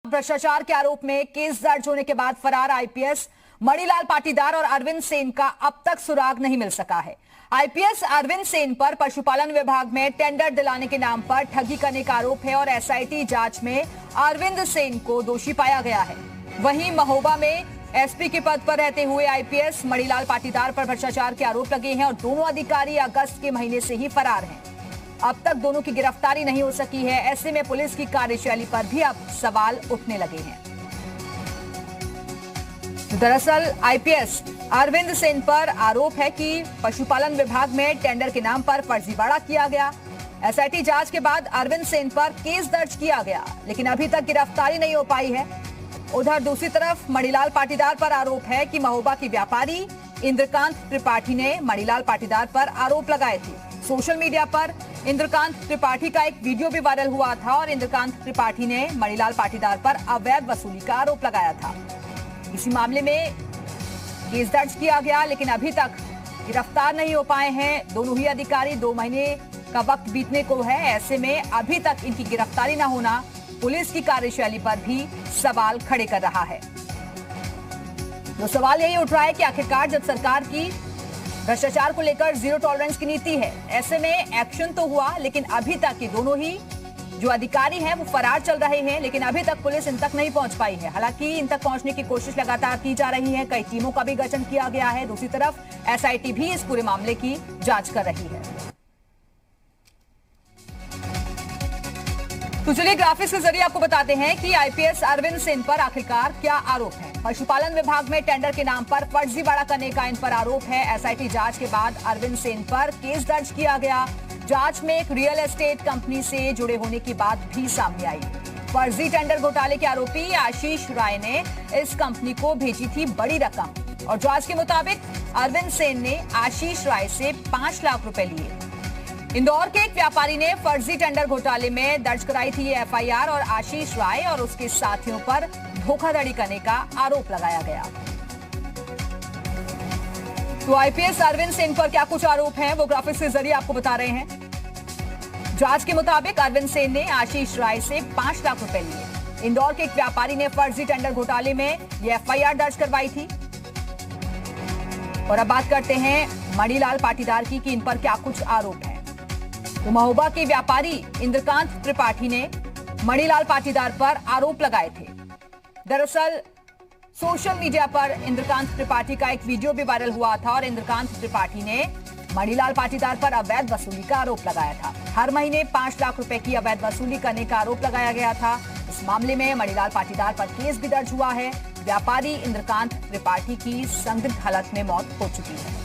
भ्रष्टाचार के आरोप में केस दर्ज होने के बाद फरार आईपीएस मणिलाल पाटीदार और अरविंद सेन का अब तक सुराग नहीं मिल सका है। आईपीएस अरविंद सेन पर पशुपालन विभाग में टेंडर दिलाने के नाम पर ठगी करने का आरोप है और एसआईटी जांच में अरविंद सेन को दोषी पाया गया है। वहीं महोबा में एसपी के पद पर रहते हुए आईपीएस मणिलाल पाटीदार पर भ्रष्टाचार के आरोप लगे हैं और दोनों अधिकारी अगस्त के महीने से ही फरार हैं। अब तक दोनों की गिरफ्तारी नहीं हो सकी है। ऐसे में पुलिस की कार्यशैली पर भी अब सवाल उठने लगे हैं। दरअसल आईपीएस अरविंद सेन पर आरोप है कि पशुपालन विभाग में टेंडर के नाम पर फर्जीवाड़ा किया गया। एसआईटी जांच के बाद अरविंद सेन पर केस दर्ज किया गया, लेकिन अभी तक गिरफ्तारी नहीं हो पाई है। उधर दूसरी तरफ मणिलाल पाटीदार पर आरोप है कि महोबा की व्यापारी इंद्रकांत त्रिपाठी ने मणिलाल पाटीदार पर आरोप लगाए थे। सोशल मीडिया पर इंद्रकांत त्रिपाठी का एक वीडियो भी वायरल हुआ था और इंद्रकांत त्रिपाठी ने मणिलाल पाटीदार पर अवैध वसूली का आरोप लगाया था। इसी मामले में केस दर्ज किया गया, लेकिन अभी तक गिरफ्तार नहीं हो पाए हैं दोनों ही अधिकारी। 2 महीने का वक्त बीतने को है। ऐसे में अभी तक इनकी गिरफ्तारी न होना पुलिस की कार्यशैली पर भी सवाल खड़े कर रहा है। तो सवाल यही उठ रहा है कि आखिरकार जब सरकार की भ्रष्टाचार को लेकर जीरो टॉलरेंस की नीति है, ऐसे में एक्शन तो हुआ, लेकिन अभी तक ये दोनों ही जो अधिकारी हैं वो फरार चल रहे हैं, लेकिन अभी तक पुलिस इन तक नहीं पहुंच पाई है। हालांकि इन तक पहुंचने की कोशिश लगातार की जा रही है। कई टीमों का भी गठन किया गया है। दूसरी तरफ एसआईटी भी इस पूरे मामले की जांच कर रही है। तो चलिए ग्राफिक्स के जरिए आपको बताते हैं कि आईपीएस अरविंद सेन पर आखिरकार क्या आरोप है। पशुपालन विभाग में टेंडर के नाम पर फर्जीवाड़ा करने का इन पर आरोप है। एसआईटी जांच के बाद अरविंद सेन पर केस दर्ज किया गया। जांच में एक रियल एस्टेट कंपनी से जुड़े होने की बात भी सामने आई। फर्जी टेंडर घोटाले के आरोपी आशीष राय ने इस कंपनी को भेजी थी बड़ी रकम और जांच के मुताबिक अरविंद सेन ने आशीष राय से 5 लाख रुपए लिए। इंदौर के एक व्यापारी ने फर्जी टेंडर घोटाले में दर्ज कराई थी ये एफआईआर और आशीष राय और उसके साथियों पर धोखाधड़ी करने का आरोप लगाया गया। तो आईपीएस अरविंद सेन पर क्या कुछ आरोप हैं वो ग्राफिक्स के जरिए आपको बता रहे हैं। जांच के मुताबिक अरविंद सेन ने आशीष राय से 5 लाख रुपए लिए। इंदौर के एक व्यापारी ने फर्जी टेंडर घोटाले में यह एफआईआर दर्ज करवाई थी। और अब बात करते हैं मणिलाल पाटीदार की कि इन पर क्या कुछ आरोप है। तो महोबा के व्यापारी इंद्रकांत त्रिपाठी ने मणिलाल पाटीदार पर आरोप लगाए थे। दरअसल सोशल मीडिया पर इंद्रकांत त्रिपाठी का एक वीडियो भी वायरल हुआ था और इंद्रकांत त्रिपाठी ने मणिलाल पाटीदार पर अवैध वसूली का आरोप लगाया था। हर महीने 5 लाख रुपए की अवैध वसूली करने का आरोप लगाया गया था। इस मामले में मणिलाल पाटीदार पर केस भी दर्ज हुआ है। व्यापारी इंद्रकांत त्रिपाठी की संदिग्ध हालत में मौत हो चुकी है।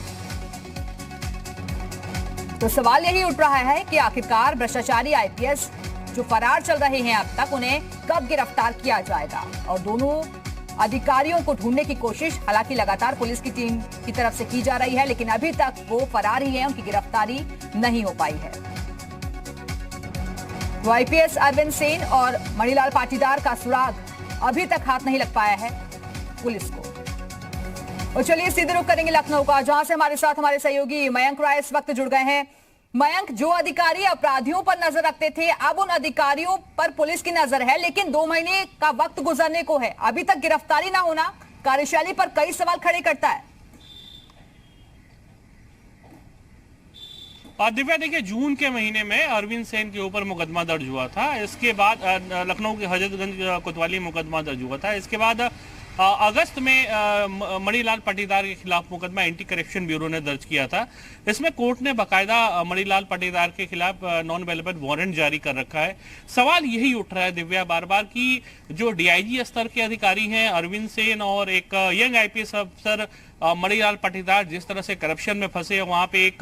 तो सवाल यही उठ रहा है कि आखिरकार भ्रष्टाचारी आईपीएस जो फरार चल रहे हैं अब तक, उन्हें कब गिरफ्तार किया जाएगा। और दोनों अधिकारियों को ढूंढने की कोशिश हालांकि लगातार पुलिस की टीम की तरफ से की जा रही है, लेकिन अभी तक वो फरार ही हैं, उनकी गिरफ्तारी नहीं हो पाई है। तो आईपीएस अरविंद सेन और मणिलाल पाटीदार का सुराग अभी तक हाथ नहीं लग पाया है पुलिस को। और चलिए सीधे रुख करेंगे लखनऊ का, जहां से हमारे साथ हमारे सहयोगी मयंक राय इस वक्त जुड़ गए हैं। मयंक, जो अधिकारी अपराधियों पर नजर रखते थे, अब उन अधिकारियों पर पुलिस की नजर है, लेकिन 2 महीने का वक्त गुजरने को है, अभी तक गिरफ्तारी ना होना कार्यशैली पर कई सवाल खड़े करता है। दिव्या, देखिए, जून के महीने में अरविंद सेन के ऊपर मुकदमा दर्ज हुआ था। इसके बाद लखनऊ के हजरतगंज कोतवाली मुकदमा दर्ज हुआ था। इसके बाद अगस्त में मणिलाल पाटीदार के खिलाफ मुकदमा एंटी करप्शन ब्यूरो ने दर्ज किया था। इसमें कोर्ट ने बाकायदा मणिलाल पाटीदार के खिलाफ नॉन अवेलेबल वारंट जारी कर रखा है। सवाल यही उठ रहा है दिव्या बार बार कि जो डीआईजी स्तर के अधिकारी हैं अरविंद सेन और एक यंग आईपीएस अफसर मणिलाल पाटीदार जिस तरह से करप्शन में फंसे, वहां पे एक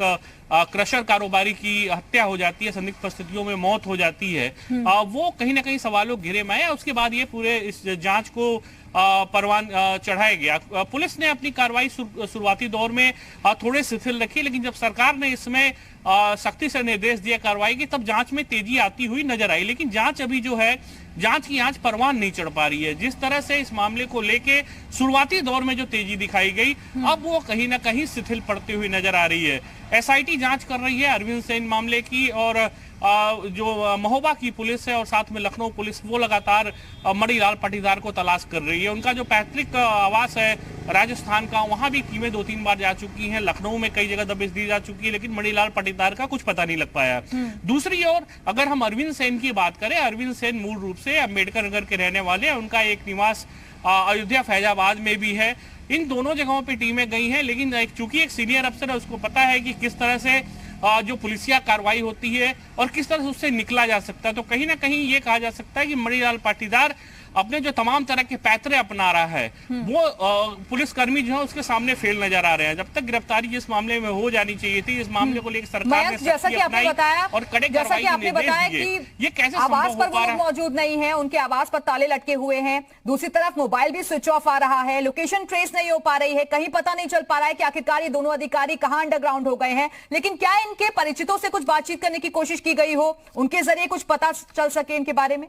क्रशर कारोबारी की हत्या हो जाती है, संदिग्ध परिस्थितियों में मौत हो जाती है, वो कहीं ना कहीं सवालों घेरे में है। उसके बाद ये पूरे इस जांच को परवान चढ़ाया गया। पुलिस ने अपनी कार्रवाई शुरुआती दौर में थोड़े शिथिल रखी, लेकिन जब सरकार ने इसमें सख्ती से निर्देश दिया कार्रवाई की, तब जांच में तेजी आती हुई नजर आई। लेकिन जांच अभी जो है, जांच की आंच परवान नहीं चढ़ पा रही है। जिस तरह से इस मामले को लेके शुरुआती दौर में जो तेजी दिखाई गई, अब वो कहीं ना कहीं शिथिल पड़ती हुई नजर आ रही है। एसआईटी जांच कर रही है अरविंद सेन मामले की, और जो महोबा की पुलिस है और साथ में लखनऊ पुलिस, वो लगातार मणिलाल पाटीदार को तलाश कर रही है। उनका जो पैतृक आवास है राजस्थान का, वहां भी टीमें 2-3 बार जा चुकी हैं। लखनऊ में कई जगह दबिश दी जा चुकी है, लेकिन मणिलाल पाटीदार का कुछ पता नहीं लग पाया। दूसरी ओर अगर हम अरविंद सेन की बात करें, अरविंद सेन मूल रूप से अम्बेडकर नगर के रहने वाले हैं। उनका एक निवास अयोध्या फैजाबाद में भी है। इन दोनों जगहों पे टीमें गई हैं, लेकिन चूंकि एक सीनियर अफसर है, उसको पता है कि किस तरह से जो पुलिसिया कार्रवाई होती है और किस तरह से उससे निकला जा सकता है। तो कहीं ना कहीं ये कहा जा सकता है कि मणिलाल पाटीदार अपने जो तमाम तरह के पैतरे अपना रहा है, वो पुलिसकर्मी जो है उसके सामने फेल नजर आ रहे हैं। जब तक गिरफ्तारी इस मामले में हो जानी चाहिए थी, इस मामले को लेकर सरकार ने जैसा कि आपने बताया और कड़े कार्रवाई के निर्देश दिए। ये कैसे आवास पर वो लोग मौजूद नहीं है, उनके आवास पर ताले लटके हुए हैं। दूसरी तरफ मोबाइल भी स्विच ऑफ आ रहा है, लोकेशन ट्रेस नहीं हो पा रही है, कहीं पता नहीं चल पा रहा है कि आखिरकार ये दोनों अधिकारी कहां अंडरग्राउंड हो गए हैं। लेकिन क्या इनके परिचितों से कुछ बातचीत करने की कोशिश की गई हो, उनके जरिए कुछ पता चल सके इनके बारे में?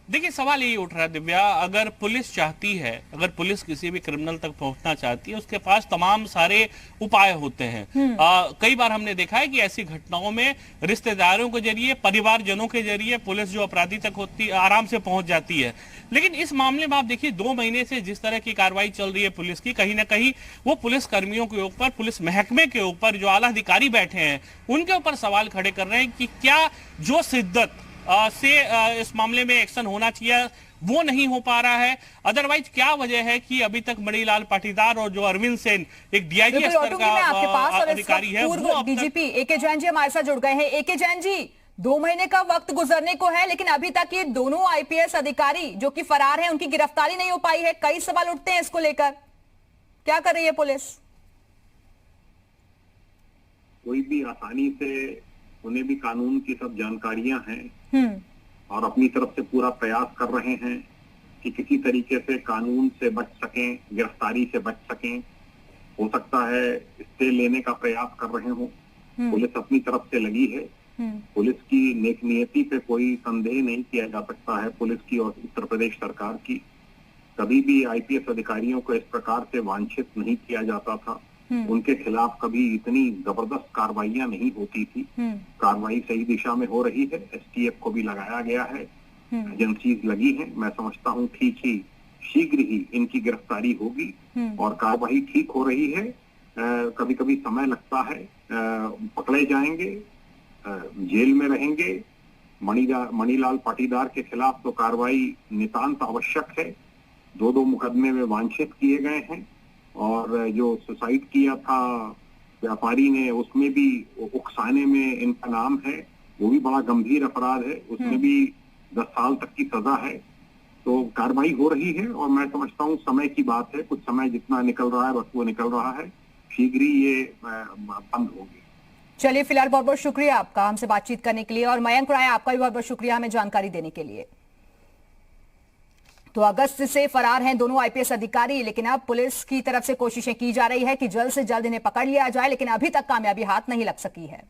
देखिए, सवाल यही उठ रहा है दिव्या, अगर पुलिस चाहती है, अगर पुलिस किसी भी क्रिमिनल तक पहुंचना चाहती है, उसके पास तमाम सारे उपाय होते हैं। कई बार हमने देखा है कि ऐसी घटनाओं में रिश्तेदारों के जरिए, परिवारजनों के जरिए पुलिस जो अपराधी तक होती आराम से पहुंच जाती है। लेकिन इस मामले में आप देखिए, 2 महीने से जिस तरह की कार्रवाई चल रही है पुलिस की, कहीं ना कहीं वो पुलिस कर्मियों के ऊपर, पुलिस महकमे के ऊपर जो आला अधिकारी बैठे हैं, उनके ऊपर सवाल खड़े कर रहे हैं कि क्या जो शिद्दत से इस मामले में एक्शन होना चाहिए वो नहीं हो पा रहा है। अदरवाइज क्या वजह है कि अभी तक मणिलाल पाटीदार और जो अरविंद सेन एक डीआईजी स्तर का अधिकारी है, पूर्व डीजीपी एके जैन जी हमारे साथ जुड़ गए हैं। एके जैन जी, 2 महीने का वक्त गुजरने को है, लेकिन अभी तक ये दोनों आईपीएस अधिकारी जो कि फरार हैं, उनकी गिरफ्तारी नहीं हो पाई है। कई सवाल उठते हैं इसको लेकर, क्या कर रही है पुलिस? कोई भी आसानी से, उन्हें भी कानून की सब जानकारियां हैं और अपनी तरफ से पूरा प्रयास कर रहे हैं कि किसी तरीके से कानून से बच सकें, गिरफ्तारी से बच सकें। हो सकता है स्टे लेने का प्रयास कर रहे हो। पुलिस अपनी तरफ से लगी है। पुलिस की नेक नियति पे कोई संदेह नहीं किया जा सकता है। पुलिस की और उत्तर प्रदेश सरकार की कभी भी आईपीएस अधिकारियों को इस प्रकार से वांछित नहीं किया जाता था। उनके खिलाफ कभी इतनी जबरदस्त कार्रवाइयां नहीं होती थी। कार्रवाई सही दिशा में हो रही है। एसटीएफ को भी लगाया गया है, एजेंसीज लगी हैं। मैं समझता हूं ठीक ही शीघ्र ही इनकी गिरफ्तारी होगी और कार्रवाई ठीक हो रही है। कभी कभी समय लगता है, पकड़े जाएंगे, जेल में रहेंगे। मणिलाल पाटीदार के खिलाफ तो कार्रवाई नितांत आवश्यक है। 2 मुकदमे में वांछित किए गए हैं और जो सुसाइड किया था व्यापारी ने, उसमें भी उकसाने में इनका नाम है। वो भी बड़ा गंभीर अपराध है, उसमें भी 10 साल तक की सजा है। तो कार्रवाई हो रही है और मैं समझता हूँ समय की बात है। कुछ समय जितना निकल रहा है बस वो निकल रहा है, शीघ्र ही ये बंद होगी। चलिए, फिलहाल बहुत बहुत शुक्रिया आपका हमसे बातचीत करने के लिए, और मयंक राय आपका भी बहुत बहुत शुक्रिया हमें जानकारी देने के लिए। तो अगस्त से फरार हैं दोनों आईपीएस अधिकारी, लेकिन अब पुलिस की तरफ से कोशिशें की जा रही है कि जल्द से जल्द इन्हें पकड़ लिया जाए, लेकिन अभी तक कामयाबी हाथ नहीं लग सकी है।